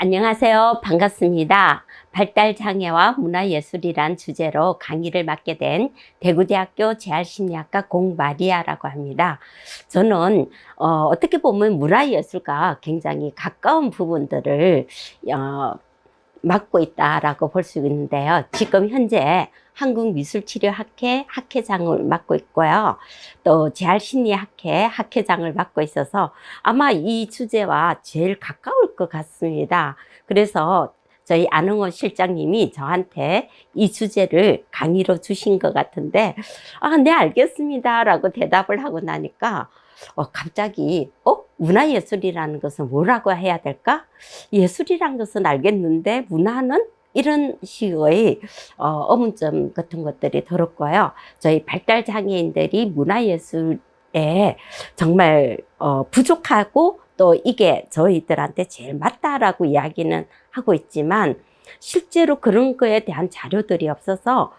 안녕하세요. 반갑습니다. 발달장애와 문화예술이란 주제로 강의를 맡게 된 대구대학교 재활심리학과 공마리아라고 합니다. 저는 어떻게 보면 문화예술과 굉장히 가까운 부분들을 맡고 있다라고 볼 수 있는데요. 지금 현재 한국미술치료학회 학회장을 맡고 있고요. 또 재활심리학회 학회장을 맡고 있어서 아마 이 주제와 제일 가까울 것 같습니다. 그래서 저희 안흥원 실장님이 저한테 이 주제를 강의로 주신 것 같은데, 네, 알겠습니다. 라고 대답을 하고 나니까, 갑자기, 문화예술이라는 것은 뭐라고 해야 될까? 예술이란 것은 알겠는데, 문화는? 이런 식의 의문점 같은 것들이 들었고요. 저희 발달장애인들이 문화예술에 정말 부족하고 또 이게 저희들한테 제일 맞다라고 이야기는 하고 있지만 실제로 그런 거에 대한 자료들이 없어서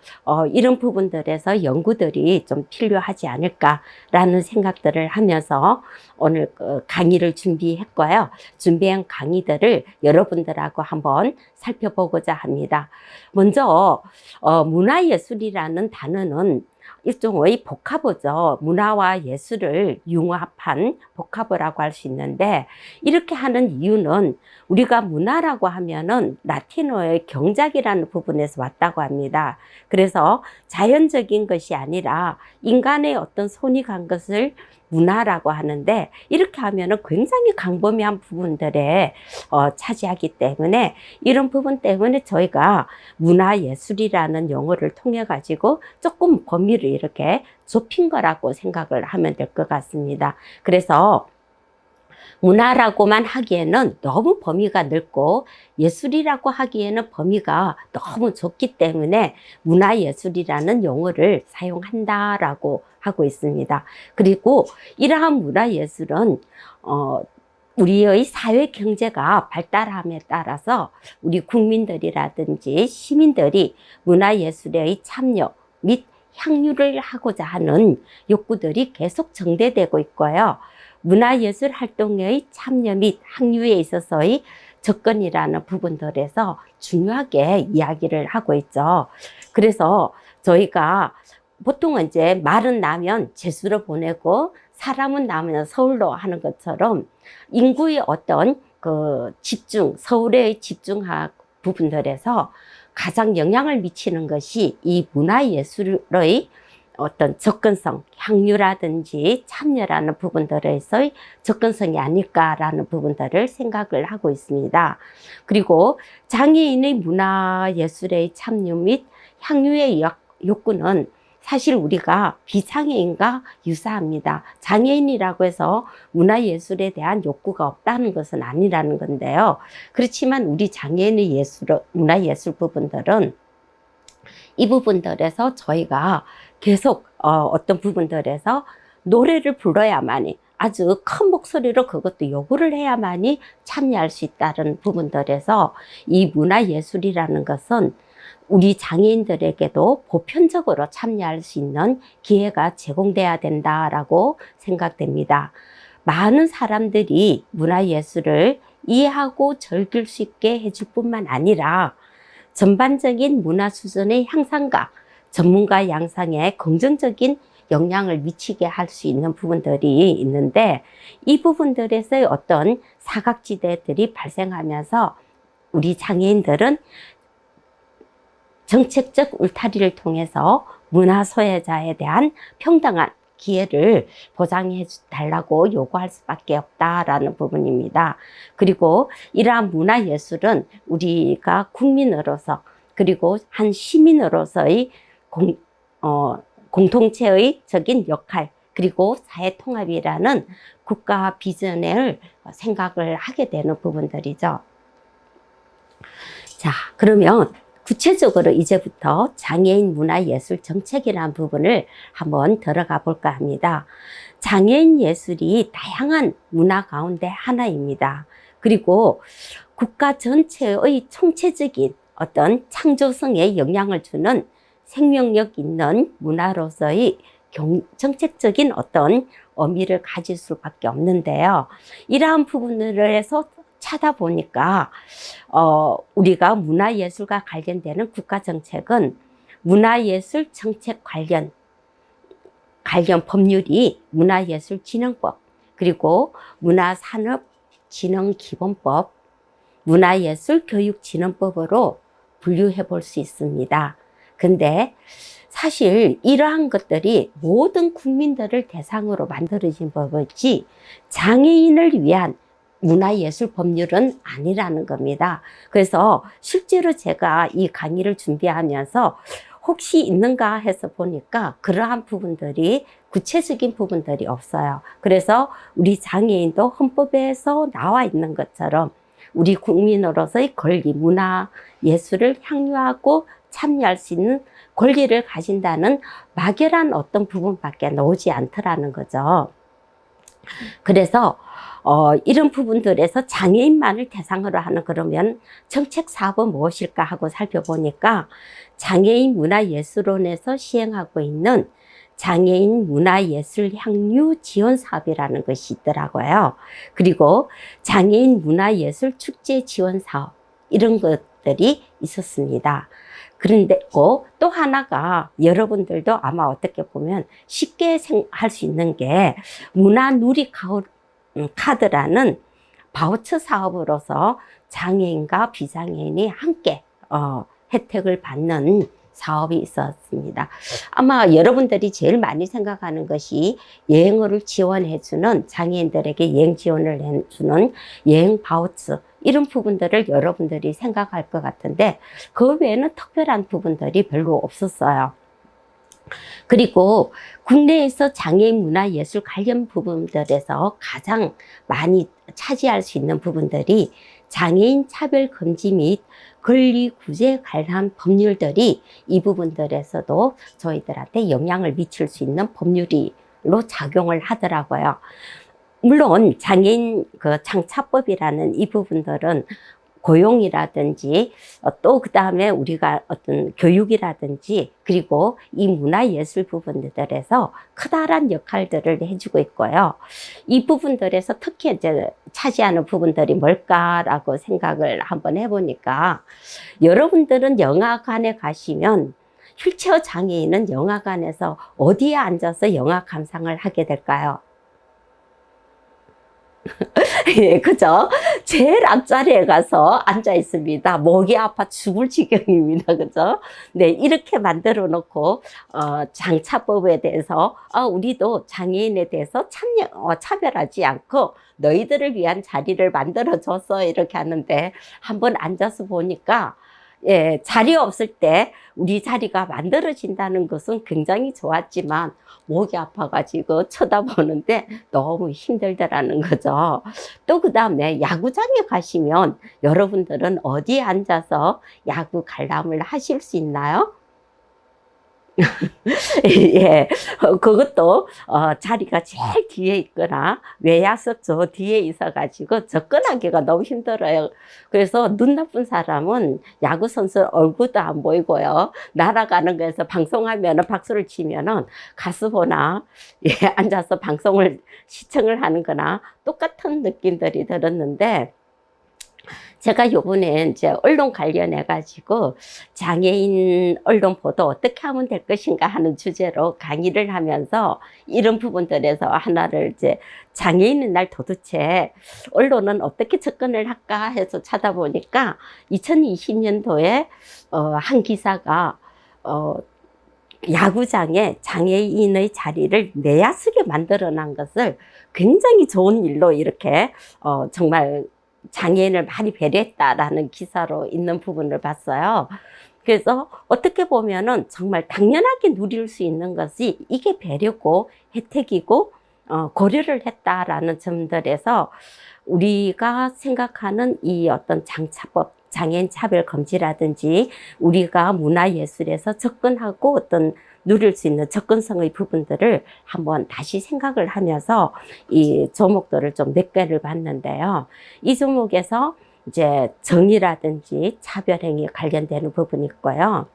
이런 부분들에서 연구들이 좀 필요하지 않을까라는 생각들을 하면서 오늘 강의를 준비했고요. 준비한 강의들을 여러분들하고 한번 살펴보고자 합니다. 먼저 문화예술이라는 단어는 일종의 복합어죠. 문화와 예술을 융합한 복합어라고 할 수 있는데 이렇게 하는 이유는 우리가 문화라고 하면은 라틴어의 경작이라는 부분에서 왔다고 합니다. 그래서 자연적인 것이 아니라 인간의 어떤 손이 간 것을 문화라고 하는데 이렇게 하면은 굉장히 광범위한 부분들에 차지하기 때문에 이런 부분 때문에 저희가 문화예술이라는 용어를 통해 가지고 조금 범위를 이렇게 좁힌 거라고 생각을 하면 될 것 같습니다. 그래서 문화라고만 하기에는 너무 범위가 넓고 예술이라고 하기에는 범위가 너무 좁기 때문에 문화예술이라는 용어를 사용한다라고 하고 있습니다. 그리고 이러한 문화예술은 우리의 사회 경제가 발달함에 따라서 우리 국민들이라든지 시민들이 문화예술의 참여 및 향유를 하고자 하는 욕구들이 계속 정대되고 있고요. 문화예술 활동의 참여 및 항유에 있어서의 접근이라는 부분들에서 중요하게 이야기를 하고 있죠. 그래서 저희가 보통은 이제 말은 나면 제주로 보내고 사람은 나면 서울로 하는 것처럼 인구의 어떤 서울의 집중학 부분들에서 가장 영향을 미치는 것이 이 문화예술의 어떤 접근성, 향유라든지 참여라는 부분들에서의 접근성이 아닐까라는 부분들을 생각을 하고 있습니다. 그리고 장애인의 문화예술의 참여 및 향유의 욕구는 사실 우리가 비장애인과 유사합니다. 장애인이라고 해서 문화예술에 대한 욕구가 없다는 것은 아니라는 건데요. 그렇지만 우리 장애인의 문화예술 부분들은 이 부분들에서 저희가 계속 어떤 부분들에서 노래를 불러야만이 아주 큰 목소리로 그것도 요구를 해야만이 참여할 수 있다는 부분들에서 이 문화예술이라는 것은 우리 장애인들에게도 보편적으로 참여할 수 있는 기회가 제공돼야 된다라고 생각됩니다. 많은 사람들이 문화예술을 이해하고 즐길 수 있게 해줄 뿐만 아니라 전반적인 문화 수준의 향상과 전문가 양상에 긍정적인 영향을 미치게 할 수 있는 부분들이 있는데 이 부분들에서의 어떤 사각지대들이 발생하면서 우리 장애인들은 정책적 울타리를 통해서 문화 소외자에 대한 평등한 기회를 보장해 달라고 요구할 수밖에 없다라는 부분입니다. 그리고 이러한 문화예술은 우리가 국민으로서 그리고 한 시민으로서의 공동체의 적인 역할 그리고 사회통합이라는 국가 비전을 생각을 하게 되는 부분들이죠. 자, 그러면 구체적으로 이제부터 장애인 문화예술 정책이라는 부분을 한번 들어가 볼까 합니다. 장애인 예술이 다양한 문화 가운데 하나입니다. 그리고 국가 전체의 총체적인 어떤 창조성에 영향을 주는 생명력 있는 문화로서의 정책적인 어떤 의미를 가질 수밖에 없는데요. 이러한 부분을 해서 찾아보니까 우리가 문화예술과 관련되는 국가정책은 문화예술 정책 관련 법률이 문화예술진흥법, 그리고 문화산업진흥기본법, 문화예술교육진흥법으로 분류해 볼 수 있습니다. 근데 사실 이러한 것들이 모든 국민들을 대상으로 만들어진 법이지 장애인을 위한 문화예술 법률은 아니라는 겁니다. 그래서 실제로 제가 이 강의를 준비하면서 혹시 있는가 해서 보니까 그러한 부분들이, 구체적인 부분들이 없어요. 그래서 우리 장애인도 헌법에서 나와 있는 것처럼 우리 국민으로서의 권리, 문화, 예술을 향유하고 참여할 수 있는 권리를 가진다는 막연한 어떤 부분밖에 나오지 않더라는 거죠. 그래서 이런 부분들에서 장애인만을 대상으로 하는, 그러면 정책 사업은 무엇일까 하고 살펴보니까 장애인 문화예술원에서 시행하고 있는 장애인 문화예술 향유 지원 사업이라는 것이 있더라고요. 그리고 장애인 문화예술 축제 지원 사업, 이런 것들이 있었습니다. 그런데 또 하나가 여러분들도 아마 어떻게 보면 쉽게 할 수 있는 게 문화누리 카드라는 바우처 사업으로서 장애인과 비장애인이 함께 혜택을 받는 사업이 있었습니다. 아마 여러분들이 제일 많이 생각하는 것이 여행을 지원해주는, 장애인들에게 여행 지원을 해주는 여행 바우처, 이런 부분들을 여러분들이 생각할 것 같은데 그 외에는 특별한 부분들이 별로 없었어요. 그리고 국내에서 장애인 문화예술 관련 부분들에서 가장 많이 차지할 수 있는 부분들이 장애인 차별 금지 및 권리 구제 관련 법률들이 이 부분들에서도 저희들한테 영향을 미칠 수 있는 법률로 작용을 하더라고요. 물론 장애인 장차법이라는 이 부분들은 고용이라든지 또 그다음에 우리가 어떤 교육이라든지 그리고 이 문화예술 부분들에서 커다란 역할들을 해주고 있고요. 이 부분들에서 특히 이제 차지하는 부분들이 뭘까라고 생각을 한번 해보니까, 여러분들은 영화관에 가시면 휠체어 장애인은 영화관에서 어디에 앉아서 영화 감상을 하게 될까요? 예, 그죠? 제일 앞자리에 가서 앉아 있습니다. 목이 아파 죽을 지경입니다. 그죠? 네, 이렇게 만들어 놓고, 장차법에 대해서, 우리도 장애인에 대해서 차별하지 않고, 너희들을 위한 자리를 만들어줘서 이렇게 하는데, 한번 앉아서 보니까, 예, 자리 없을 때 우리 자리가 만들어진다는 것은 굉장히 좋았지만 목이 아파가지고 쳐다보는데 너무 힘들더라는 거죠. 또 그 다음에 야구장에 가시면 여러분들은 어디에 앉아서 야구 관람을 하실 수 있나요? 예, 그것도 자리가 제일 뒤에 있거나 외야석 저 뒤에 있어가지고 접근하기가 너무 힘들어요. 그래서 눈 나쁜 사람은 야구 선수 얼굴도 안 보이고요. 날아가는 거에서 방송하면 박수를 치면은 가수 보나 예, 앉아서 방송을 시청을 하는 거나 똑같은 느낌들이 들었는데, 제가 요번에 이제 언론 관련해 가지고 장애인 언론 보도 어떻게 하면 될 것인가 하는 주제로 강의를 하면서 이런 부분들에서 하나를 이제 장애인의 날 도대체 언론은 어떻게 접근을 할까 해서 찾아보니까 2020년도에 한 기사가 야구장에 장애인의 자리를 내야석에 만들어 난 것을 굉장히 좋은 일로 이렇게 정말 장애인을 많이 배려했다라는 기사로 있는 부분을 봤어요. 그래서 어떻게 보면은 정말 당연하게 누릴 수 있는 것이 이게 배려고 혜택이고 고려를 했다라는 점들에서 우리가 생각하는 이 어떤 장차법, 장애인 차별 금지라든지 우리가 문화예술에서 접근하고 어떤 누릴 수 있는 접근성의 부분들을 한번 다시 생각을 하면서 이 조목들을 좀 몇 개를 봤는데요. 이 조목에서 이제 정의라든지 차별행위 관련되는 부분이 있고요.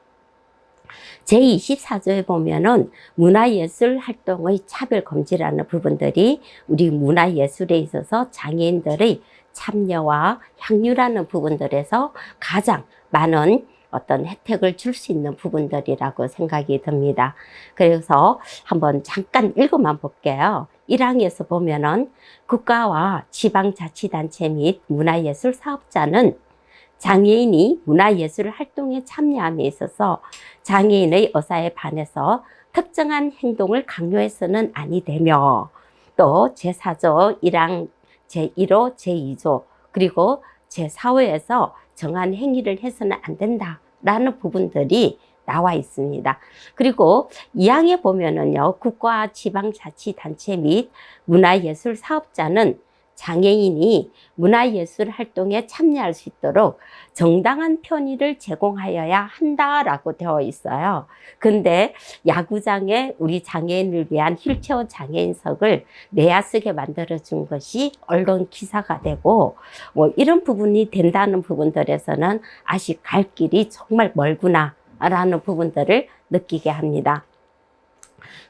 제24조에 보면은 문화예술 활동의 차별 금지라는 부분들이 우리 문화예술에 있어서 장애인들의 참여와 향유라는 부분들에서 가장 많은 어떤 혜택을 줄 수 있는 부분들이라고 생각이 듭니다. 그래서 한번 잠깐 읽어만 볼게요. 1항에서 보면은 국가와 지방자치단체 및 문화예술 사업자는 장애인이 문화예술 활동에 참여함에 있어서 장애인의 의사에 반해서 특정한 행동을 강요해서는 아니 되며, 또 제4조 1항 제1호 제2조 그리고 제4호에서 정한 행위를 해서는 안 된다라는 부분들이 나와 있습니다. 그리고 2항에 보면은요, 국가 지방자치단체 및 문화예술 사업자는 장애인이 문화예술 활동에 참여할 수 있도록 정당한 편의를 제공하여야 한다라고 되어 있어요. 근데 야구장에 우리 장애인을 위한 휠체어 장애인석을 내야 쓰게 만들어준 것이 언론 기사가 되고, 뭐 이런 부분이 된다는 부분들에서는 아직 갈 길이 정말 멀구나 라는 부분들을 느끼게 합니다.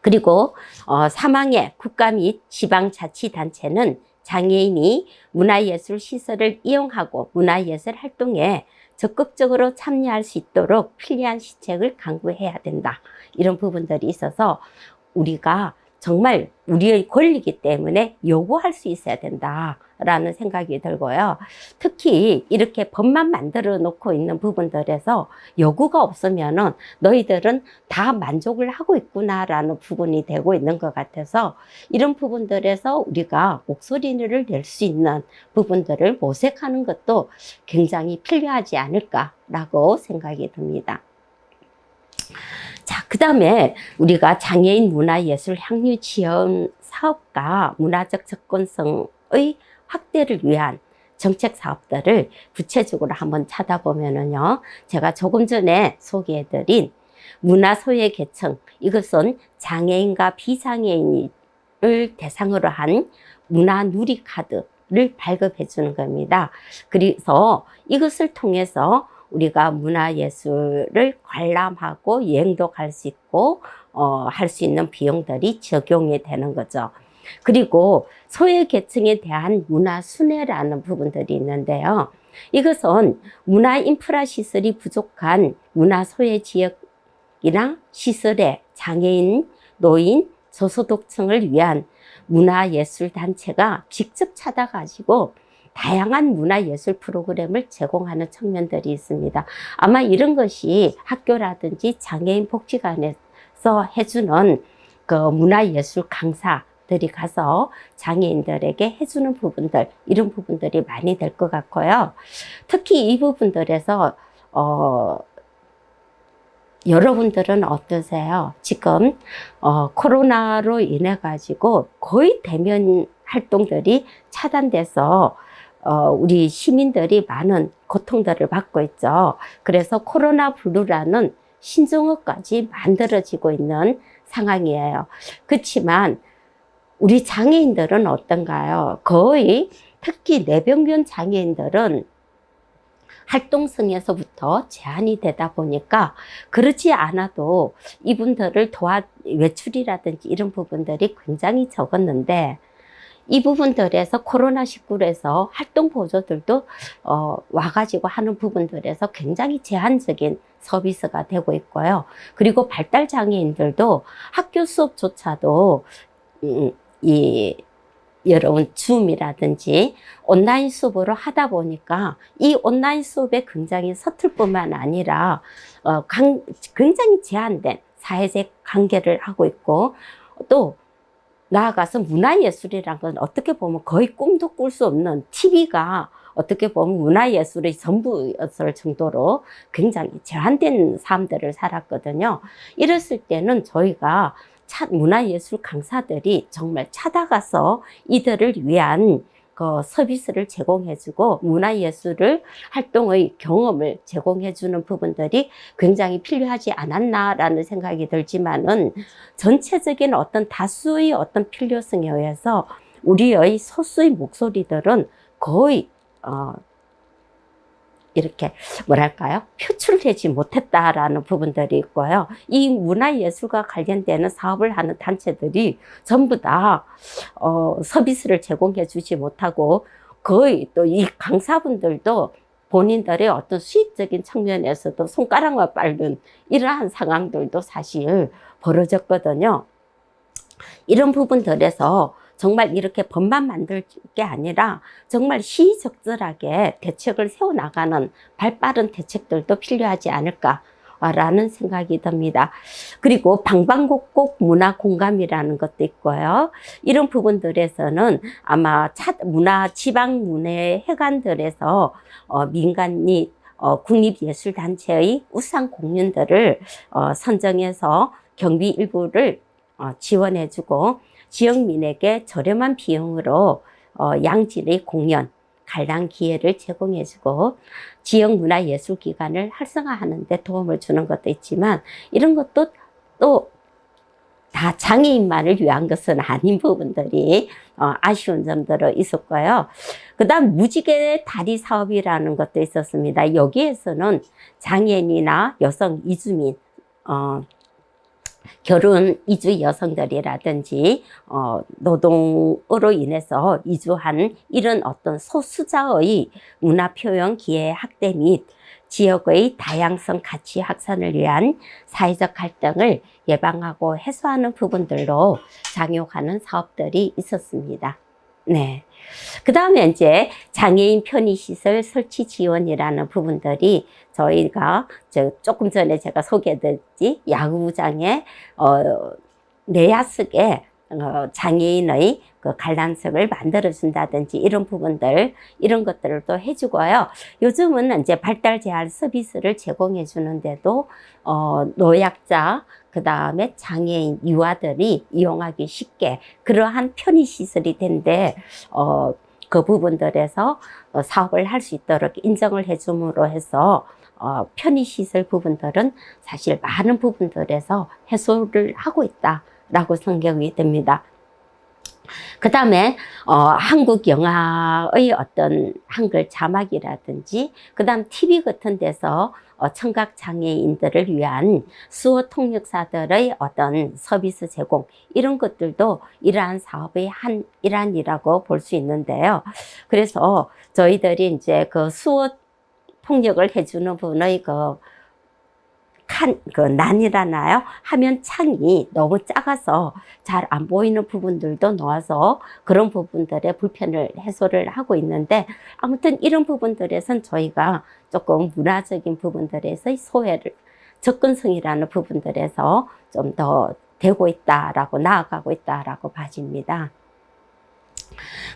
그리고 3항의 국가 및 지방자치단체는 장애인이 문화예술 시설을 이용하고 문화예술 활동에 적극적으로 참여할 수 있도록 필요한 시책을 강구해야 된다. 이런 부분들이 있어서 우리가 정말 우리의 권리이기 때문에 요구할 수 있어야 된다라는 생각이 들고요. 특히 이렇게 법만 만들어 놓고 있는 부분들에서 요구가 없으면은 너희들은 다 만족을 하고 있구나라는 부분이 되고 있는 것 같아서, 이런 부분들에서 우리가 목소리를 낼 수 있는 부분들을 모색하는 것도 굉장히 필요하지 않을까라고 생각이 듭니다. 자, 그 다음에 우리가 장애인 문화예술 향유 지원 사업과 문화적 접근성의 확대를 위한 정책 사업들을 구체적으로 한번 찾아보면은요, 제가 조금 전에 소개해드린 문화 소외 계층, 이것은 장애인과 비장애인을 대상으로 한 문화 누리 카드를 발급해 주는 겁니다. 그래서 이것을 통해서 우리가 문화예술을 관람하고 여행도 갈 수 있고 할 수 있는 비용들이 적용이 되는 거죠. 그리고 소외계층에 대한 문화순회라는 부분들이 있는데요. 이것은 문화 인프라 시설이 부족한 문화소외 지역이나 시설에 장애인, 노인, 저소득층을 위한 문화예술단체가 직접 찾아가지고 다양한 문화예술 프로그램을 제공하는 측면들이 있습니다. 아마 이런 것이 학교라든지 장애인 복지관에서 해주는 그 문화예술 강사들이 가서 장애인들에게 해주는 부분들, 이런 부분들이 많이 될 것 같고요. 특히 이 부분들에서 여러분들은 어떠세요? 지금 코로나로 인해 가지고 거의 대면 활동들이 차단돼서 우리 시민들이 많은 고통들을 받고 있죠. 그래서 코로나 블루라는 신종어까지 만들어지고 있는 상황이에요. 그렇지만 우리 장애인들은 어떤가요? 거의 특히 뇌병변 장애인들은 활동성에서부터 제한이 되다 보니까 그렇지 않아도 이분들을 외출이라든지 이런 부분들이 굉장히 적었는데, 이 부분들에서 코로나19에서 활동 보조들도 와가지고 하는 부분들에서 굉장히 제한적인 서비스가 되고 있고요. 그리고 발달 장애인들도 학교 수업조차도 여러분 줌이라든지 온라인 수업으로 하다 보니까 이 온라인 수업에 굉장히 서툴 뿐만 아니라 굉장히 제한된 사회적 관계를 하고 있고, 또 나아가서 문화예술이란 건 어떻게 보면 거의 꿈도 꿀 수 없는, TV가 어떻게 보면 문화예술의 전부였을 정도로 굉장히 제한된 삶들을 살았거든요. 이랬을 때는 저희가 문화예술 강사들이 정말 찾아가서 이들을 위한 그 서비스를 제공해주고 문화예술 활동의 경험을 제공해주는 부분들이 굉장히 필요하지 않았나라는 생각이 들지만은, 전체적인 어떤 다수의 어떤 필요성에 의해서 우리의 소수의 목소리들은 거의 이렇게 뭐랄까요? 표출되지 못했다라는 부분들이 있고요. 이 문화예술과 관련되는 사업을 하는 단체들이 전부 다 서비스를 제공해 주지 못하고 거의 또 이 강사분들도 본인들의 어떤 수입적인 측면에서도 손가락만 빨는 이러한 상황들도 사실 벌어졌거든요. 이런 부분들에서 정말 이렇게 법만 만들 게 아니라 정말 시의적절하게 대책을 세워나가는 발빠른 대책들도 필요하지 않을까라는 생각이 듭니다. 그리고 방방곡곡 문화 공감이라는 것도 있고요. 이런 부분들에서는 아마 지방문화 회관들에서 민간이 국립예술단체의 우상 공연들을 선정해서 경비 일부를 지원해주고 지역민에게 저렴한 비용으로 양질의 공연, 관람 기회를 제공해주고 지역문화예술기관을 활성화하는 데 도움을 주는 것도 있지만 이런 것도 또 다 장애인만을 위한 것은 아닌 부분들이 아쉬운 점들이 있었고요. 그 다음 무지개 다리 사업이라는 것도 있었습니다. 여기에서는 장애인이나 여성 이주민, 결혼 이주 여성들이라든지 노동으로 인해서 이주한 이런 어떤 소수자의 문화 표현 기회 확대 및 지역의 다양성 가치 확산을 위한 사회적 갈등을 예방하고 해소하는 부분들로 장려하는 사업들이 있었습니다. 네. 그 다음에 이제 장애인 편의시설 설치 지원이라는 부분들이 저희가 조금 전에 제가 소개했듯이 야구장에 내야석에 장애인의 그 관람석을 만들어준다든지 이런 부분들, 이런 것들을 또 해주고요. 요즘은 이제 발달 재활 서비스를 제공해 주는데도 노약자, 그 다음에 장애인 유아들이 이용하기 쉽게 그러한 편의시설이 된데, 그 부분들에서 사업을 할 수 있도록 인정을 해줌으로 해서 편의시설 부분들은 사실 많은 부분들에서 해소를 하고 있다라고 생각이 됩니다. 그 다음에 한국 영화의 어떤 한글 자막이라든지 그 다음 TV 같은 데서 청각 장애인들을 위한 수어 통역사들의 어떤 서비스 제공 이런 것들도 이러한 사업의 한 일환이라고 볼 수 있는데요. 그래서 저희들이 이제 그 수어 통역을 해주는 분의 난이라나요? 화면 창이 너무 작아서 잘 안 보이는 부분들도 넣어서 그런 부분들의 불편을 해소를 하고 있는데 아무튼 이런 부분들에선 저희가 조금 문화적인 부분들에서의 소외를 접근성이라는 부분들에서 좀 더 되고 있다라고 나아가고 있다라고 봐집니다.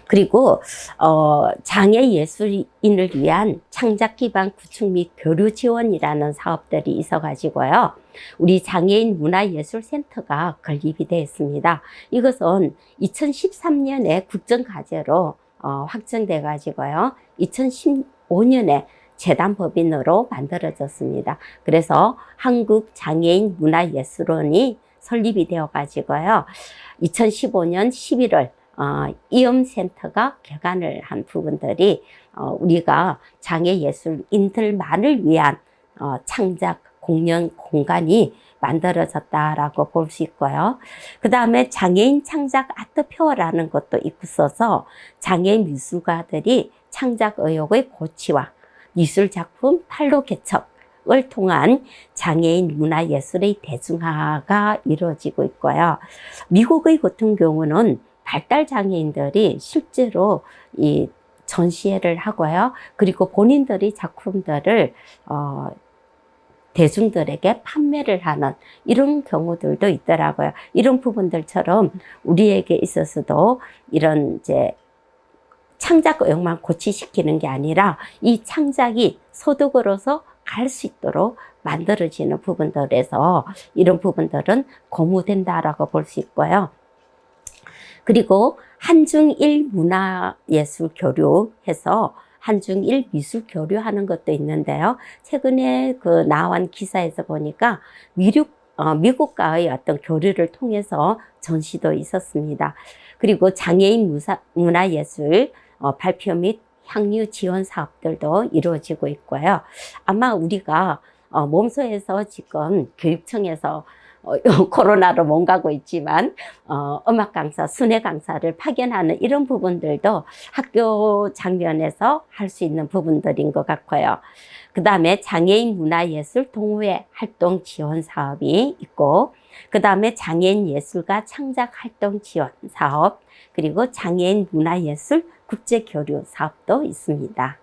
그리고 장애 예술인을 위한 창작 기반 구축 및 교류 지원이라는 사업들이 있어 가지고요. 우리 장애인 문화예술센터가 건립이 되어 있습니다. 이것은 2013년에 국정과제로 확정돼 가지고요. 2015년에 재단법인으로 만들어졌습니다. 그래서 한국장애인 문화예술원이 설립이 되어 가지고요. 2015년 11월 이음센터가 개관을 한 부분들이 우리가 장애예술인들만을 위한 창작 공연 공간이 만들어졌다라고 볼 수 있고요. 그 다음에 장애인 창작 아트페어라는 것도 있어서 장애인 미술가들이 창작 의욕의 고취와 미술작품 판로 개척을 통한 장애인 문화예술의 대중화가 이루어지고 있고요. 미국의 같은 경우는 발달 장애인들이 실제로 이 전시회를 하고요. 그리고 본인들의 작품들을 대중들에게 판매를 하는 이런 경우들도 있더라고요. 이런 부분들처럼 우리에게 있어서도 이런 이제 창작 의욕만 고취시키는 게 아니라 이 창작이 소득으로서 갈 수 있도록 만들어지는 부분들에서 이런 부분들은 고무된다라고 볼 수 있고요. 그리고 한중일 문화예술 교류해서 한중일 미술 교류하는 것도 있는데요. 최근에 나온 기사에서 보니까 미국과의 어떤 교류를 통해서 전시도 있었습니다. 그리고 장애인 문화예술 발표 및 향유 지원 사업들도 이루어지고 있고요. 아마 우리가 몸소에서 지금 교육청에서 코로나로 못 가고 있지만 음악 강사, 순회 강사를 파견하는 이런 부분들도 학교 장면에서 할 수 있는 부분들인 것 같고요. 그 다음에 장애인 문화예술 동호회 활동 지원 사업이 있고, 그 다음에 장애인 예술가 창작 활동 지원 사업, 그리고 장애인 문화예술 국제교류 사업도 있습니다.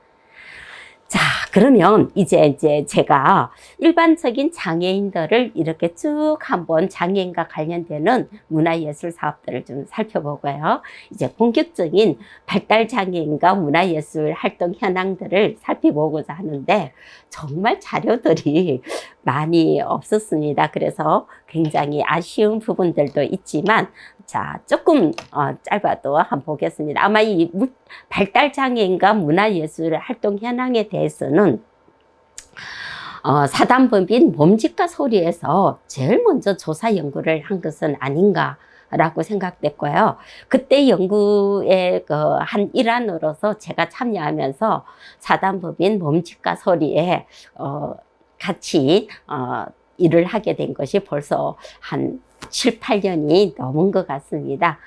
자, 그러면 이제 제가 일반적인 장애인들을 이렇게 쭉 한번 장애인과 관련되는 문화예술 사업들을 좀 살펴보고요. 이제 본격적인 발달장애인과 문화예술 활동 현황들을 살펴보고자 하는데, 정말 자료들이 많이 없었습니다. 그래서 굉장히 아쉬운 부분들도 있지만, 자, 조금 짧아도 한번 보겠습니다. 아마 이 발달장애인과 문화예술 활동 현황에 대해서는 사단법인 몸짓과 소리에서 제일 먼저 조사 연구를 한 것은 아닌가라고 생각됐고요. 그때 연구의 한 일환으로서 제가 참여하면서 사단법인 몸짓과 소리에 같이 일을 하게 된 것이 벌써 한 7, 8년이 넘은 것 같습니다.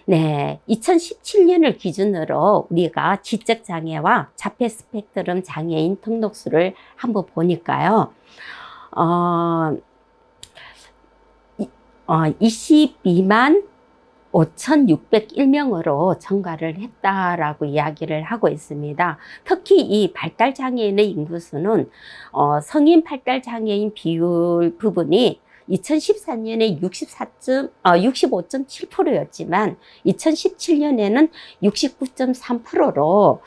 네, 2017년을 기준으로 우리가 지적장애와 자폐 스펙트럼 장애인 등록수를 한번 보니까요. 22만 5,601명으로 증가를 했다라고 이야기를 하고 있습니다. 특히 이 발달장애인의 인구수는 성인 발달장애인 비율 부분이 2014년에 65.7%였지만 2017년에는 69.3%로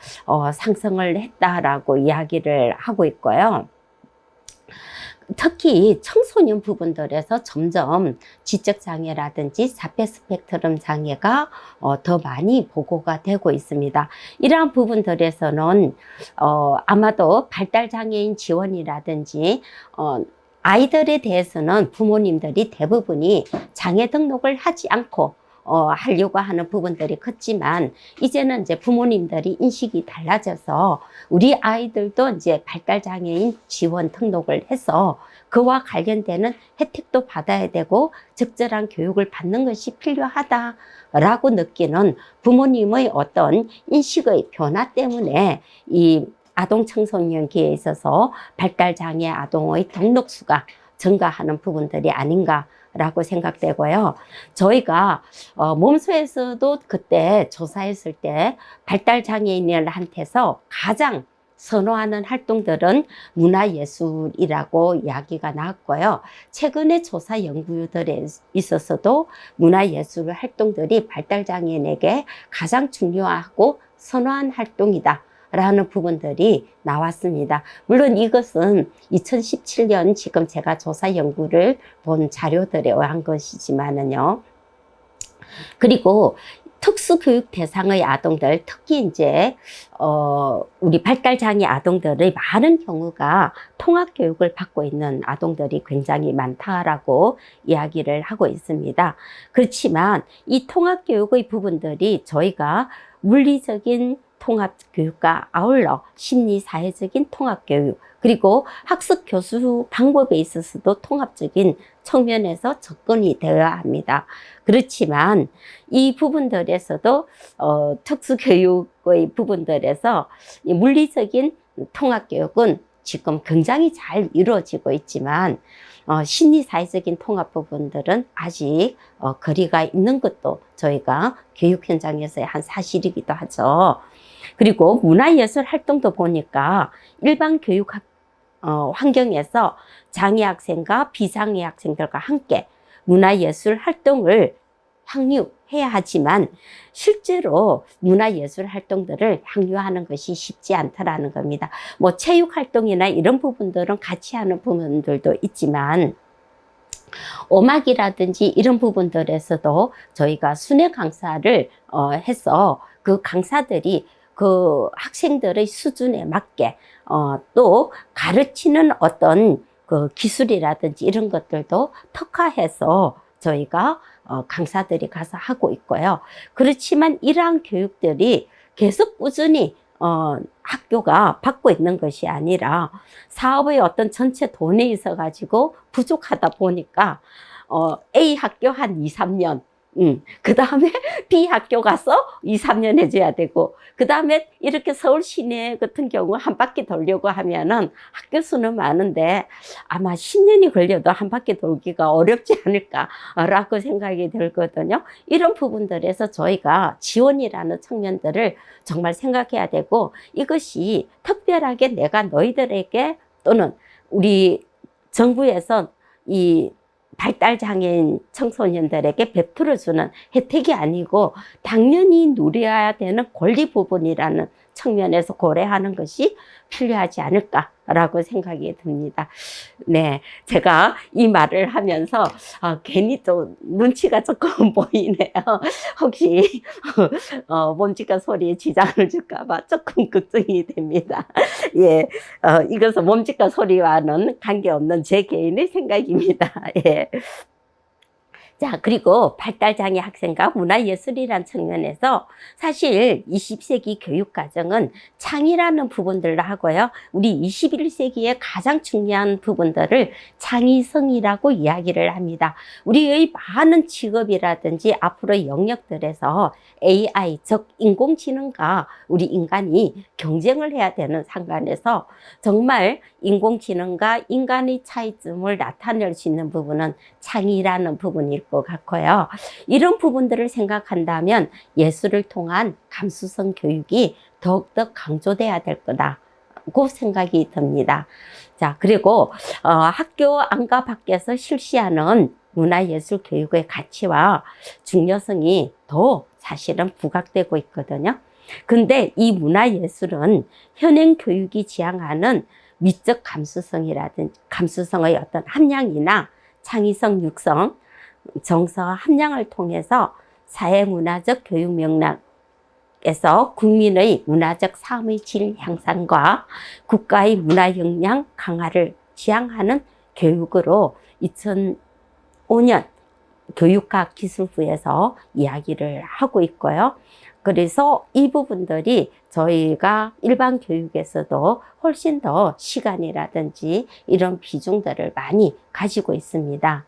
상승을 했다라고 이야기를 하고 있고요. 특히 청소년 부분들에서 점점 지적장애라든지 자폐 스펙트럼 장애가 더 많이 보고가 되고 있습니다. 이러한 부분들에서는 아마도 발달장애인 지원이라든지 아이들에 대해서는 부모님들이 대부분이 장애 등록을 하지 않고 하려고 하는 부분들이 컸지만, 이제는 이제 부모님들이 인식이 달라져서 우리 아이들도 이제 발달장애인 지원 등록을 해서 그와 관련되는 혜택도 받아야 되고 적절한 교육을 받는 것이 필요하다라고 느끼는 부모님의 어떤 인식의 변화 때문에 이 아동 청소년기에 있어서 발달장애 아동의 등록수가 증가하는 부분들이 아닌가라고 생각되고요. 저희가 몸소에서도 그때 조사했을 때 발달장애인한테서 가장 선호하는 활동들은 문화예술이라고 이야기가 나왔고요. 최근에 조사 연구들에 있어서도 문화예술 활동들이 발달장애인에게 가장 중요하고 선호한 활동이다 라는 부분들이 나왔습니다. 물론 이것은 2017년 지금 제가 조사 연구를 본 자료들에 의한 것이지만은요. 그리고 특수교육 대상의 아동들, 특히 이제 우리 발달장애 아동들의 많은 경우가 통합교육을 받고 있는 아동들이 굉장히 많다라고 이야기를 하고 있습니다. 그렇지만 이 통합교육의 부분들이 저희가 물리적인 통합교육과 아울러 심리사회적인 통합교육, 그리고 학습 교수 방법에 있어서도 통합적인 측면에서 접근이 되어야 합니다. 그렇지만 이 부분들에서도 특수교육의 부분들에서 이 물리적인 통합교육은 지금 굉장히 잘 이루어지고 있지만 심리사회적인 통합 부분들은 아직 거리가 있는 것도 저희가 교육 현장에서의 한 사실이기도 하죠. 그리고 문화예술 활동도 보니까 일반 교육 환경에서 장애 학생과 비장애 학생들과 함께 문화예술 활동을 향유해야 하지만 실제로 문화예술 활동들을 향유하는 것이 쉽지 않다라는 겁니다. 뭐 체육 활동이나 이런 부분들은 같이 하는 부분들도 있지만 음악이라든지 이런 부분들에서도 저희가 순회 강사를 해서 그 강사들이 그 학생들의 수준에 맞게 또 가르치는 어떤 그 기술이라든지 이런 것들도 특화해서 저희가 강사들이 가서 하고 있고요. 그렇지만 이러한 교육들이 계속 꾸준히 학교가 받고 있는 것이 아니라 사업의 어떤 전체 돈에 있어 가지고 부족하다 보니까 A 학교 한 2, 3년, 그 다음에 B 학교 가서 2, 3년 해줘야 되고, 그 다음에 이렇게 서울 시내 같은 경우 한 바퀴 돌려고 하면은 학교 수는 많은데 아마 10년이 걸려도 한 바퀴 돌기가 어렵지 않을까라고 생각이 들거든요. 이런 부분들에서 저희가 지원이라는 측면들을 정말 생각해야 되고, 이것이 특별하게 내가 너희들에게 또는 우리 정부에서 이 발달장애인 청소년들에게 베풀어주는 혜택이 아니고 당연히 누려야 되는 권리 부분이라는 측면에서 고려하는 것이 필요하지 않을까라고 생각이 듭니다. 네, 제가 이 말을 하면서 괜히 또 눈치가 조금 보이네요. 혹시 몸짓과 소리에 지장을 줄까 봐 조금 걱정이 됩니다. 예, 이것은 몸짓과 소리와는 관계없는 제 개인의 생각입니다. 예. 자, 그리고 발달장애 학생과 문화예술이라는 측면에서 사실 20세기 교육과정은 창의라는 부분들로 하고요. 우리 21세기의 가장 중요한 부분들을 창의성이라고 이야기를 합니다. 우리의 많은 직업이라든지 앞으로의 영역들에서 AI, 즉 인공지능과 우리 인간이 경쟁을 해야 되는 상관에서 정말 인공지능과 인간의 차이점을 나타낼 수 있는 부분은 창의라는 부분일 것 같고요. 이런 부분들을 생각한다면 예술을 통한 감수성 교육이 더욱더 강조돼야 될 거다고 생각이 듭니다. 자, 그리고 학교 안과 밖에서 실시하는 문화예술 교육의 가치와 중요성이 더 사실은 부각되고 있거든요. 근데 이 문화예술은 현행 교육이 지향하는 미적 감수성이라든지 감수성의 어떤 함량이나 창의성 육성, 정서 함량을 통해서 사회문화적 교육 맥락에서 국민의 문화적 삶의 질 향상과 국가의 문화 역량 강화를 지향하는 교육으로 2005년 교육과학기술부에서 이야기를 하고 있고요. 그래서 이 부분들이 저희가 일반 교육에서도 훨씬 더 시간이라든지 이런 비중들을 많이 가지고 있습니다.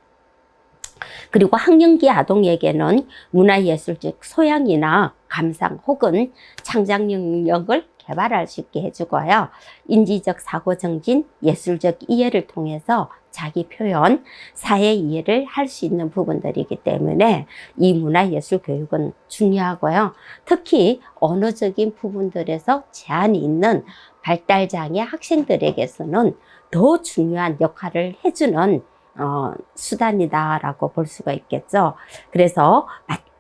그리고 학령기 아동에게는 문화예술적 소양이나 감상 혹은 창작 능력을 개발할 수 있게 해주고요. 인지적 사고정진, 예술적 이해를 통해서 자기 표현, 사회 이해를 할 수 있는 부분들이기 때문에 이 문화예술 교육은 중요하고요. 특히 언어적인 부분들에서 제한이 있는 발달장애 학생들에게서는 더 중요한 역할을 해주는 수단이다라고 볼 수가 있겠죠. 그래서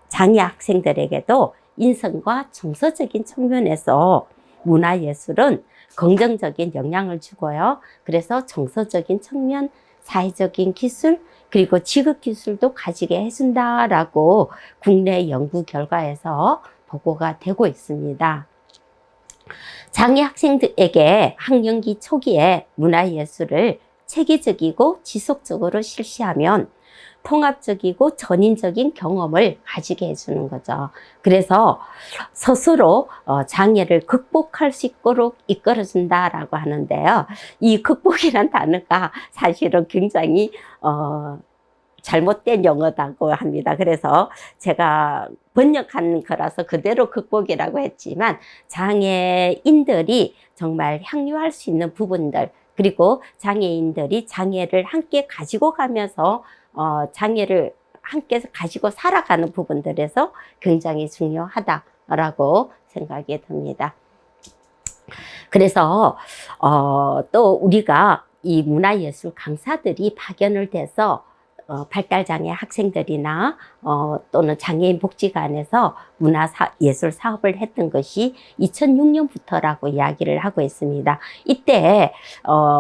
장애 학생들에게도 인성과 정서적인 측면에서 문화예술은 긍정적인 영향을 주고요. 그래서 정서적인 측면, 사회적인 기술, 그리고 직업기술도 가지게 해준다라고 국내 연구 결과에서 보고가 되고 있습니다. 장애 학생들에게 학령기 초기에 문화예술을 체계적이고 지속적으로 실시하면 통합적이고 전인적인 경험을 가지게 해주는 거죠. 그래서 스스로 장애를 극복할 수 있도록 이끌어준다라고 하는데요. 이 극복이란 단어가 사실은 굉장히 잘못된 용어라고 합니다. 그래서 제가 번역한 거라서 그대로 극복이라고 했지만 장애인들이 정말 향유할 수 있는 부분들, 그리고 장애인들이 장애를 함께 가지고 가면서 장애를 함께 가지고 살아가는 부분들에서 굉장히 중요하다라고 생각이 듭니다. 그래서 또 우리가 이 문화예술 강사들이 파견을 돼서 발달장애 학생들이나 또는 장애인 복지관에서 문화예술 사업을 했던 것이 2006년부터라고 이야기를 하고 있습니다. 이때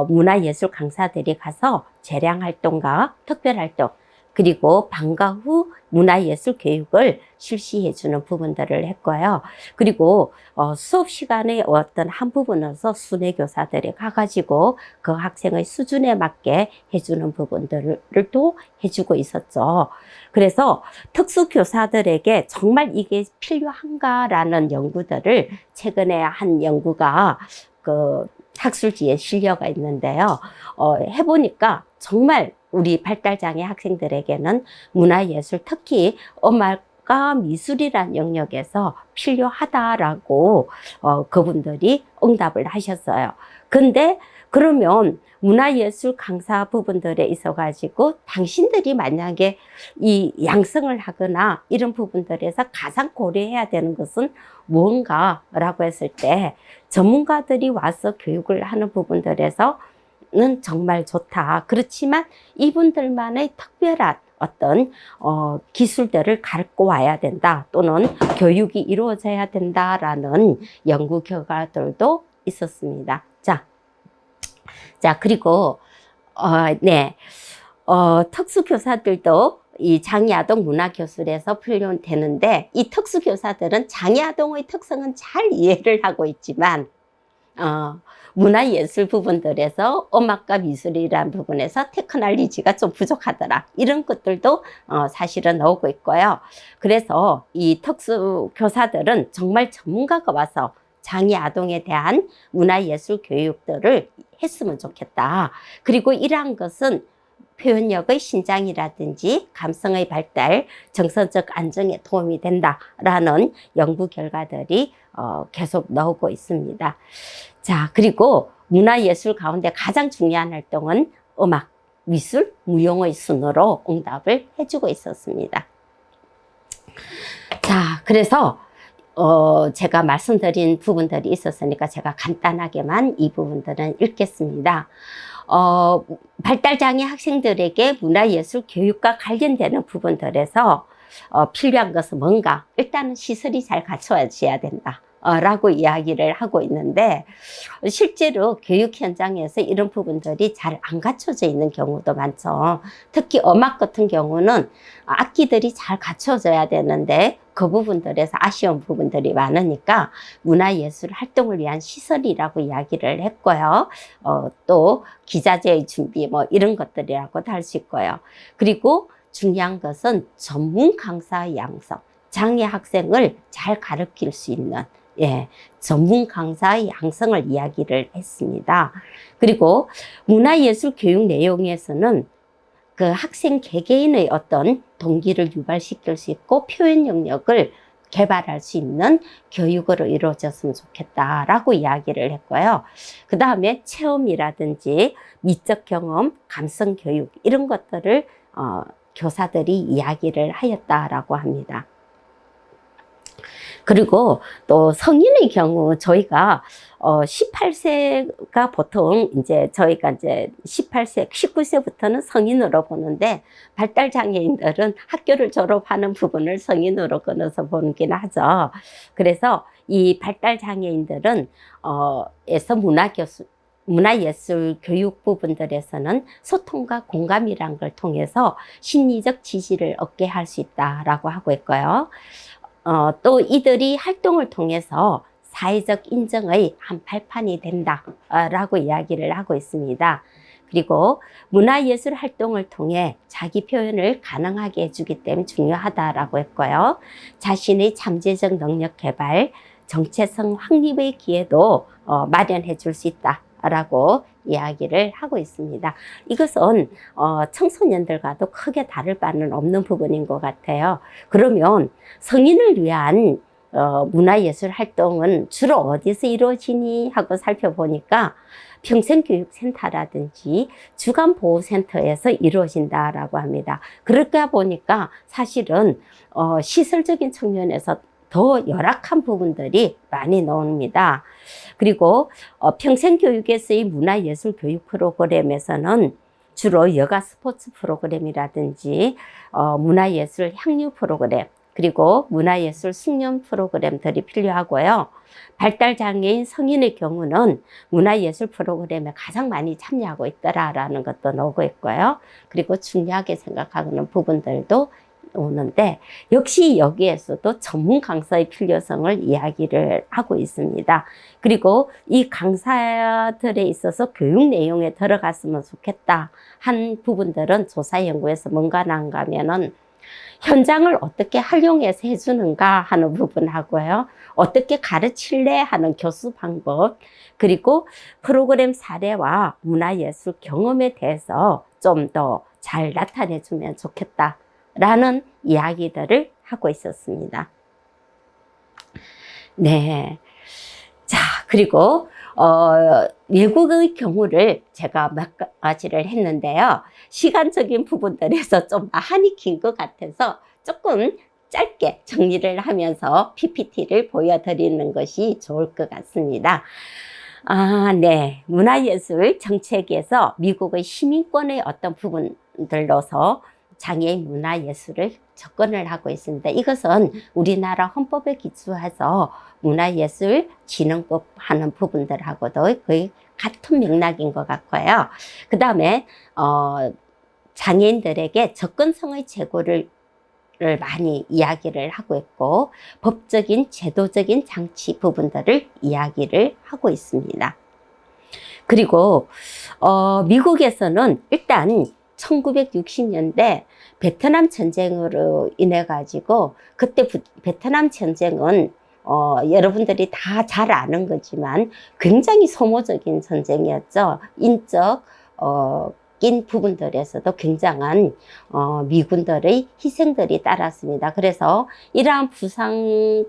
문화예술 강사들이 가서 재량활동과 특별활동, 그리고 방과 후 문화예술 교육을 실시해주는 부분들을 했고요. 그리고 수업 시간의 어떤 한 부분에서 순회교사들이 가가지고 그 학생의 수준에 맞게 해주는 부분들을 또 해주고 있었죠. 그래서 특수교사들에게 정말 이게 필요한가라는 연구들을 최근에 한 연구가 그 학술지에 실려가 있는데요. 해보니까 정말 우리 발달장애 학생들에게는 문화예술, 특히 음악과 미술이란 영역에서 필요하다라고 그분들이 응답을 하셨어요. 근데 그러면 문화예술 강사 부분들에 있어가지고 당신들이 만약에 이 양성을 하거나 이런 부분들에서 가장 고려해야 되는 것은 무언가라고 했을 때 전문가들이 와서 교육을 하는 부분들에서는 정말 좋다. 그렇지만 이분들만의 특별한 어떤 기술들을 갖고 와야 된다. 또는 교육이 이루어져야 된다라는 연구 결과들도 있었습니다. 자, 그리고, 특수교사들도 이 장애아동 문화교술에서 훈련되는데, 이 특수교사들은 장애아동의 특성은 잘 이해를 하고 있지만, 문화예술 부분들에서 음악과 미술이라는 부분에서 테크놀로지가 좀 부족하더라. 이런 것들도 사실은 나오고 있고요. 그래서 이 특수교사들은 정말 전문가가 와서 장애 아동에 대한 문화예술 교육들을 했으면 좋겠다. 그리고 이러한 것은 표현력의 신장이라든지 감성의 발달, 정서적 안정에 도움이 된다라는 연구 결과들이 계속 나오고 있습니다. 자, 그리고 문화예술 가운데 가장 중요한 활동은 음악, 미술, 무용의 순으로 응답을 해주고 있었습니다. 자, 그래서 제가 말씀드린 부분들이 있었으니까 제가 간단하게만 이 부분들은 읽겠습니다. 발달장애 학생들에게 문화예술 교육과 관련되는 부분들에서 필요한 것은 뭔가? 일단은 시설이 잘 갖춰져야 된다. 라고 이야기를 하고 있는데 실제로 교육 현장에서 이런 부분들이 잘 안 갖춰져 있는 경우도 많죠. 특히 음악 같은 경우는 악기들이 잘 갖춰져야 되는데 그 부분들에서 아쉬운 부분들이 많으니까 문화예술 활동을 위한 시설이라고 이야기를 했고요. 또 기자재의 준비 뭐 이런 것들이라고도 할 수 있고요. 그리고 중요한 것은 전문 강사의 양성, 장애 학생을 잘 가르칠 수 있는 전문 강사의 양성을 이야기를 했습니다. 그리고 문화예술 교육 내용에서는 그 학생 개개인의 어떤 동기를 유발시킬 수 있고 표현 영역을 개발할 수 있는 교육으로 이루어졌으면 좋겠다라고 이야기를 했고요. 그 다음에 체험이라든지 미적 경험, 감성 교육 이런 것들을 교사들이 이야기를 하였다라고 합니다. 그리고 또 성인의 경우 저희가 18세가 보통 이제 저희가 이제 18세, 19세부터는 성인으로 보는데 발달 장애인들은 학교를 졸업하는 부분을 성인으로 끊어서 보긴 하죠. 그래서 이 발달 장애인들은 문화예술 교육 부분들에서는 소통과 공감이란 걸 통해서 심리적 지지를 얻게 할 수 있다라고 하고 있고요. 또 이들이 활동을 통해서 사회적 인정의 한 발판이 된다라고 이야기를 하고 있습니다. 그리고 문화예술 활동을 통해 자기 표현을 가능하게 해주기 때문에 중요하다라고 했고요. 자신의 잠재적 능력 개발, 정체성 확립의 기회도 마련해 줄 수 있다라고 이야기를 하고 있습니다. 이것은 청소년들과도 크게 다를 바는 없는 부분인 것 같아요. 그러면 성인을 위한 문화예술 활동은 주로 어디서 이루어지니 하고 살펴보니까 평생교육센터라든지 주간보호센터에서 이루어진다라고 합니다. 그러다 보니까 사실은 시설적인 측면에서 더 열악한 부분들이 많이 나옵니다. 그리고 평생교육에서의 문화예술 교육 프로그램에서는 주로 여가 스포츠 프로그램이라든지 문화예술 향유 프로그램 그리고 문화예술 숙련 프로그램들이 필요하고요. 발달장애인 성인의 경우는 문화예술 프로그램에 가장 많이 참여하고 있더라라는 것도 나오고 있고요. 그리고 중요하게 생각하는 부분들도 오는데 역시 여기에서도 전문 강사의 필요성을 이야기를 하고 있습니다. 그리고 이 강사들에 있어서 교육 내용에 들어갔으면 좋겠다 한 부분들은 조사 연구에서 뭔가 나온가 하면은 현장을 어떻게 활용해서 해주는가 하는 부분하고요. 어떻게 가르칠래 하는 교수 방법 그리고 프로그램 사례와 문화예술 경험에 대해서 좀 더 잘 나타내주면 좋겠다라는 이야기들을 하고 있었습니다. 네. 자, 그리고 외국의 경우를 제가 몇 가지를 했는데요. 시간적인 부분들에서 좀 한이 긴 것 같아서 조금 짧게 정리를 하면서 PPT를 보여드리는 것이 좋을 것 같습니다. 네. 문화예술 정책에서 미국의 시민권의 어떤 부분들로서 장애인 문화예술을 접근을 하고 있습니다. 이것은 우리나라 헌법에 기초해서 문화예술진흥법 하는 부분들하고도 거의 같은 맥락인 것 같고요. 그 다음에 장애인들에게 접근성의 제고를 많이 이야기를 하고 있고, 법적인 제도적인 장치 부분들을 이야기를 하고 있습니다. 그리고 미국에서는 일단 1960년대 베트남 전쟁으로 인해 가지고, 그때 베트남 전쟁은 여러분들이 다 잘 아는 거지만 굉장히 소모적인 전쟁이었죠. 인적 낀 부분들에서도 굉장한 미군들의 희생들이 따랐습니다. 그래서 이러한 부상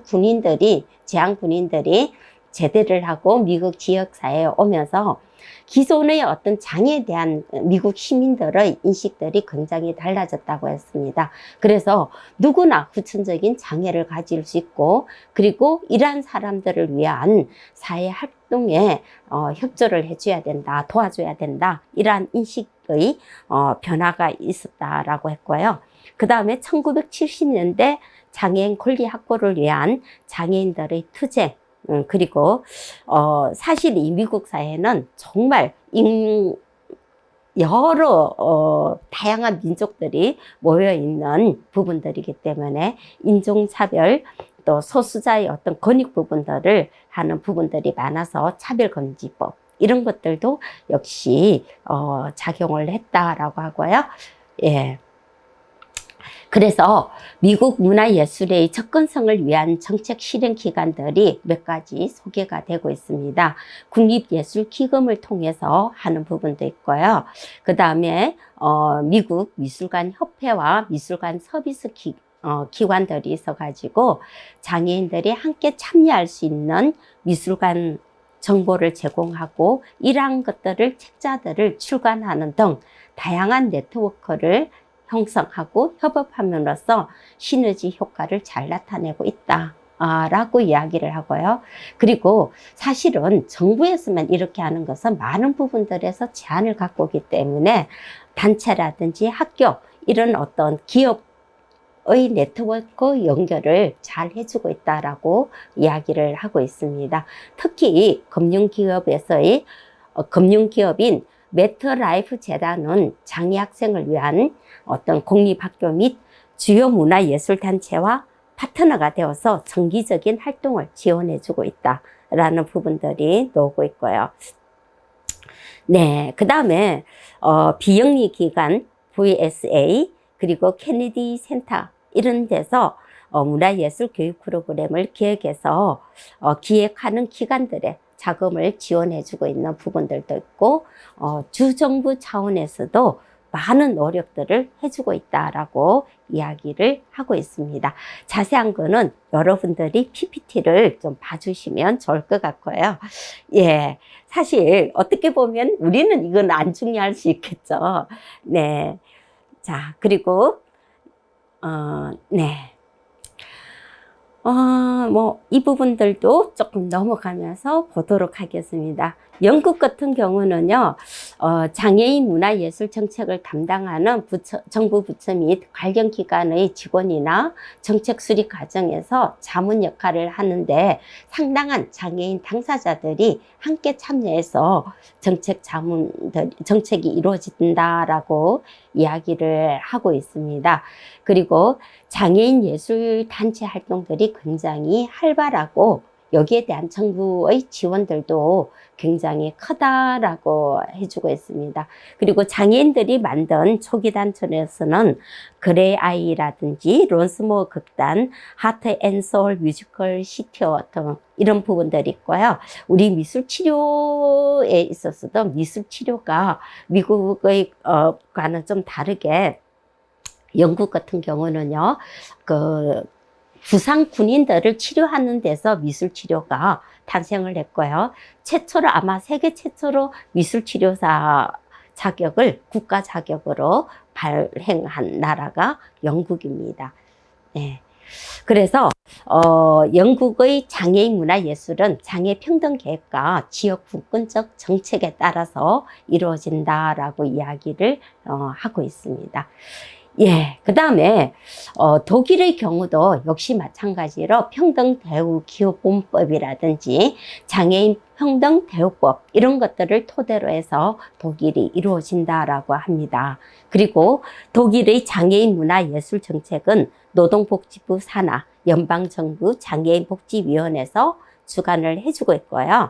군인들이, 제한 군인들이 제대를 하고 미국 지역사회에 오면서 기존의 어떤 장애에 대한 미국 시민들의 인식들이 굉장히 달라졌다고 했습니다. 그래서 누구나 후천적인 장애를 가질 수 있고, 그리고 이러한 사람들을 위한 사회 활동에 협조를 해줘야 된다, 도와줘야 된다, 이러한 인식의 변화가 있었다라고 했고요. 그 다음에 1970년대 장애인 권리 확보를 위한 장애인들의 투쟁, 그리고 사실 이 미국 사회는 정말 여러 다양한 민족들이 모여 있는 부분들이기 때문에 인종차별, 또 소수자의 어떤 권익 부분들을 하는 부분들이 많아서 차별금지법, 이런 것들도 역시 작용을 했다라고 하고요. 예. 그래서 미국 문화예술의 접근성을 위한 정책 실행 기관들이 몇 가지 소개가 되고 있습니다. 국립예술기금을 통해서 하는 부분도 있고요. 그 다음에 미국 미술관 협회와 미술관 서비스 기관들이 있어가지고 장애인들이 함께 참여할 수 있는 미술관 정보를 제공하고, 이러한 것들을 책자들을 출간하는 등 다양한 네트워크를 형성하고 협업함으로써 시너지 효과를 잘 나타내고 있다 라고 이야기를 하고요. 그리고 사실은 정부에서만 이렇게 하는 것은 많은 부분들에서 제한을 갖고 오기 때문에 단체라든지 학교, 이런 어떤 기업의 네트워크 연결을 잘 해주고 있다라고 이야기를 하고 있습니다. 특히 금융기업인 메터라이프 재단은 장애 학생을 위한 어떤 공립학교 및 주요 문화예술단체와 파트너가 되어서 정기적인 활동을 지원해주고 있다라는 부분들이 나오고 있고요. 네, 그 다음에 비영리 기관 VSA, 그리고 케네디 센터, 이런 데서 문화예술 교육 프로그램을 기획해서 기획하는 기관들의 자금을 지원해주고 있는 부분들도 있고, 주정부 차원에서도 많은 노력들을 해주고 있다라고 이야기를 하고 있습니다. 자세한 거는 여러분들이 PPT를 좀 봐주시면 좋을 것 같고요. 예, 사실 어떻게 보면 우리는 이건 안 중요할 수 있겠죠. 네, 자, 그리고 네. 이 부분들도 조금 넘어가면서 보도록 하겠습니다. 영국 같은 경우는요, 장애인 문화예술 정책을 담당하는 정부 부처 및 관련 기관의 직원이나 정책 수립 과정에서 자문 역할을 하는데 상당한 장애인 당사자들이 함께 참여해서 정책이 이루어진다라고 이야기를 하고 있습니다. 그리고 장애인 예술 단체 활동들이 굉장히 활발하고 여기에 대한 정부의 지원들도 굉장히 크다라고 해주고 있습니다. 그리고 장애인들이 만든 초기 단체에서는 그레아이라든지 론스모어 극단, 하트 앤 소울 뮤지컬 시티어 등 이런 부분들이 있고요. 우리 미술 치료에 있어서도 미술 치료가 미국의 과는 좀 다르게 영국 같은 경우는요, 부상 군인들을 치료하는 데서 미술 치료가 탄생을 했고요. 최초로 아마 세계 최초로 미술 치료사 자격을 국가 자격으로 발행한 나라가 영국입니다. 네. 그래서 영국의 장애인 문화예술은 장애평등 계획과 지역 분권적 정책에 따라서 이루어진다라고 이야기를 하고 있습니다. 예, 그 다음에 독일의 경우도 역시 마찬가지로 평등대우기업본법이라든지 장애인 평등대우법 이런 것들을 토대로 해서 독일이 이루어진다라고 합니다. 그리고 독일의 장애인 문화예술 정책은 노동복지부 산하 연방정부 장애인복지위원회에서 주관을 해주고 있고요.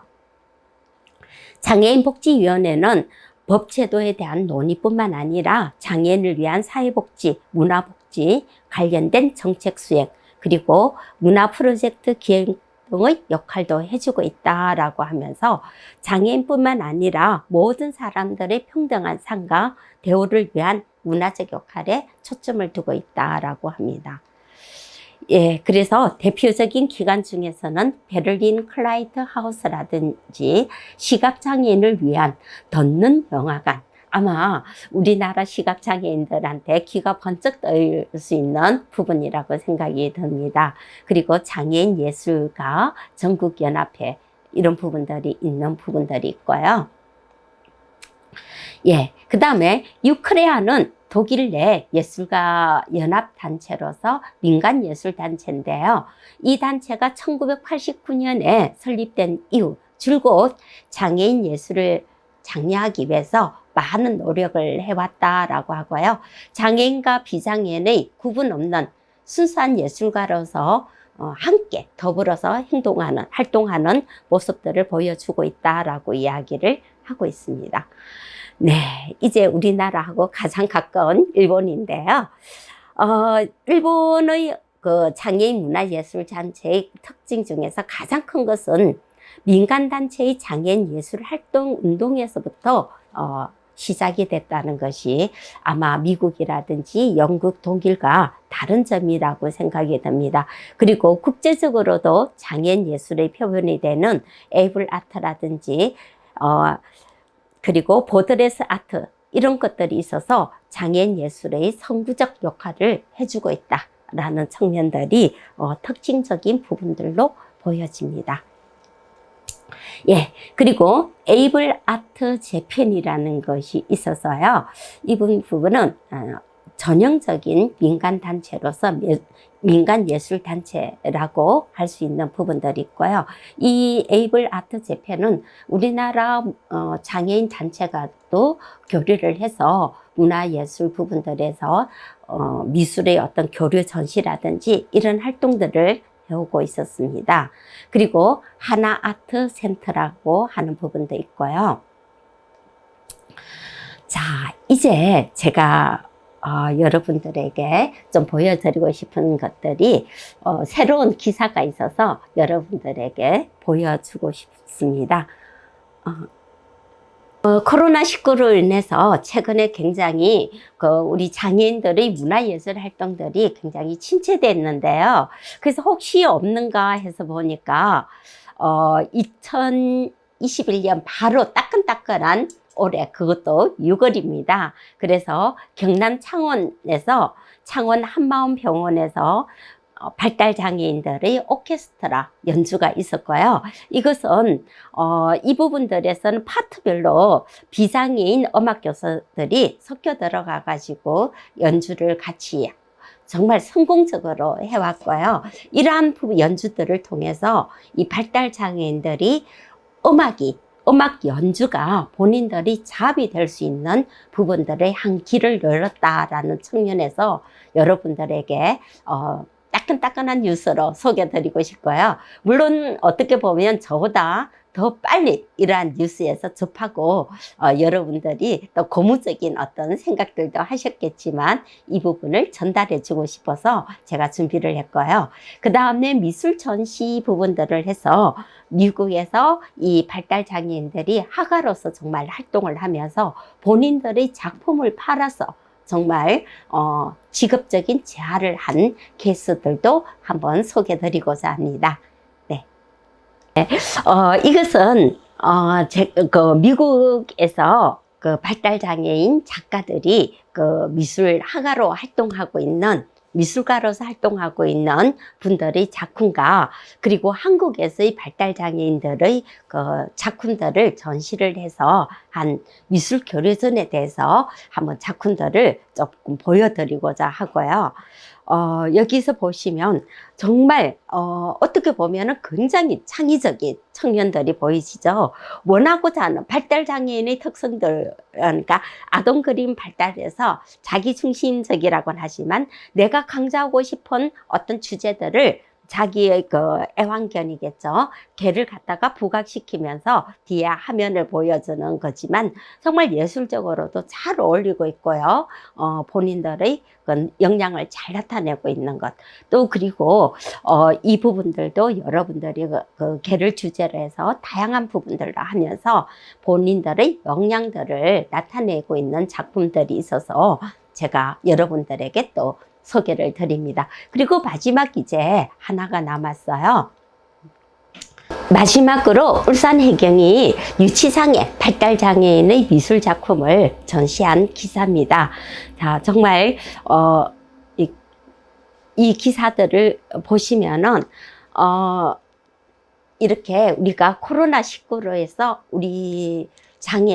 장애인복지위원회는 법제도에 대한 논의뿐만 아니라 장애인을 위한 사회복지, 문화복지 관련된 정책 수행, 그리고 문화 프로젝트 기획 등의 역할도 해주고 있다라고 하면서 장애인뿐만 아니라 모든 사람들의 평등한 삶과 대우를 위한 문화적 역할에 초점을 두고 있다라고 합니다. 예, 그래서 대표적인 기관 중에서는 베를린 클라이트 하우스라든지 시각장애인을 위한 덧는 영화관, 아마 우리나라 시각장애인들한테 귀가 번쩍 뜨일 수 있는 부분이라고 생각이 듭니다. 그리고 장애인 예술가 전국연합회 이런 부분들이 있는 부분들이 있고요. 예, 그 다음에 유크레아는 독일 내 예술가 연합단체로서 민간예술단체인데요. 이 단체가 1989년에 설립된 이후 줄곧 장애인 예술을 장려하기 위해서 많은 노력을 해왔다라고 하고요. 장애인과 비장애인의 구분 없는 순수한 예술가로서 함께 더불어서 활동하는 모습들을 보여주고 있다라고 이야기를 하고 있습니다. 네, 이제 우리나라하고 가장 가까운 일본인데요. 일본의 그 장애인 문화예술단체의 특징 중에서 가장 큰 것은 민간단체의 장애인 예술 활동 운동에서부터 시작이 됐다는 것이 아마 미국이라든지 영국, 독일과 다른 점이라고 생각이 듭니다. 그리고 국제적으로도 장애인 예술의 표현이 되는 에이블 아트라든지 그리고 보드레스 아트 이런 것들이 있어서 장애인 예술의 선구적 역할을 해주고 있다라는 측면들이 특징적인 부분들로 보여집니다. 예, 그리고 에이블 아트 재팬이라는 것이 있어서요. 이 부분은 전형적인 민간단체로서 민간예술단체라고 할 수 있는 부분들이 있고요. 이 에이블 아트 재팬은 우리나라 장애인 단체가도 교류를 해서 문화예술 부분들에서 미술의 어떤 교류 전시라든지 이런 활동들을 해오고 있었습니다. 그리고 하나 아트 센터라고 하는 부분도 있고요. 자, 이제 제가 여러분들에게 좀 보여드리고 싶은 것들이 새로운 기사가 있어서 여러분들에게 보여주고 싶습니다. 코로나19로 인해서 최근에 굉장히 우리 장애인들의 문화예술 활동들이 굉장히 침체됐는데요. 그래서 혹시 없는가 해서 보니까 2021년 바로 따끈따끈한 올해 그것도 6월입니다. 그래서 경남 창원에서 창원 한마음병원에서 발달장애인들의 오케스트라 연주가 있었고요. 이것은 이 부분들에서는 파트별로 비장애인 음악교사들이 섞여 들어가 가지고 연주를 같이 정말 성공적으로 해왔고요. 이러한 연주들을 통해서 이 발달장애인들이 음악 연주가 본인들이 자합이 될 수 있는 부분들의 한 길을 열었다라는 측면에서 여러분들에게 딱 따끈따끈한 뉴스로 소개해드리고 싶고요. 물론 어떻게 보면 저보다 더 빨리 이러한 뉴스에서 접하고 여러분들이 또 고무적인 어떤 생각들도 하셨겠지만 이 부분을 전달해 주고 싶어서 제가 준비를 했고요. 그 다음에 미술 전시 부분들을 해서 미국에서 이 발달장애인들이 화가로서 정말 활동을 하면서 본인들의 작품을 팔아서 정말 직업적인 재활을 한 케이스들도 한번 소개드리고자 합니다. 네. 이것은 미국에서 그 발달장애인 작가들이 그 미술 화가로 활동하고 있는 미술가로서 활동하고 있는 분들의 작품과 그리고 한국에서의 발달장애인들의 그 작품들을 전시를 해서 한 미술교류전에 대해서 한번 작품들을 조금 보여드리고자 하고요. 여기서 보시면 정말 어떻게 보면 굉장히 창의적인 청년들이 보이시죠. 원하고자 하는 발달장애인의 특성들, 그러니까 아동 그림 발달해서 자기중심적이라고는 하지만 내가 강조하고 싶은 어떤 주제들을 자기의 그 애완견이겠죠. 개를 갖다가 부각시키면서 뒤에 화면을 보여주는 거지만 정말 예술적으로도 잘 어울리고 있고요. 본인들의 그 역량을 잘 나타내고 있는 것. 또 그리고 이 부분들도 여러분들이 그 개를 주제로 해서 다양한 부분들을 하면서 본인들의 역량들을 나타내고 있는 작품들이 있어서 제가 여러분들에게 또 소개를 드립니다. 그리고 마지막 이제 하나가 남았어요. 마지막으로 울산해경이 유치장애, 발달장애인의 미술작품을 전시한 기사입니다. 자, 정말 이 기사들을 보시면은 이렇게 우리가 코로나19로 해서 우리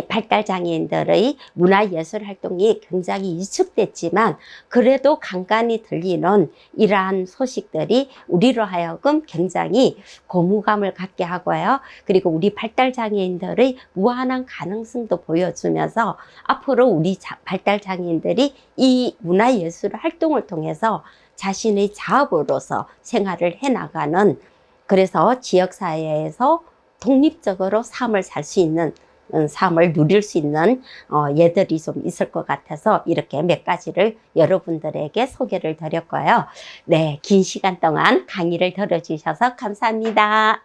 발달장애인들의 문화예술 활동이 굉장히 위축됐지만 그래도 간간히 들리는 이러한 소식들이 우리로 하여금 굉장히 고무감을 갖게 하고요. 그리고 우리 발달장애인들의 무한한 가능성도 보여주면서 앞으로 우리 발달장애인들이 이 문화예술 활동을 통해서 자신의 자업으로서 생활을 해나가는, 그래서 지역사회에서 독립적으로 삶을 살 수 있는, 삶을 누릴 수 있는 예들이 좀 있을 것 같아서 이렇게 몇 가지를 여러분들에게 소개를 드렸고요. 네, 긴 시간 동안 강의를 들어주셔서 감사합니다.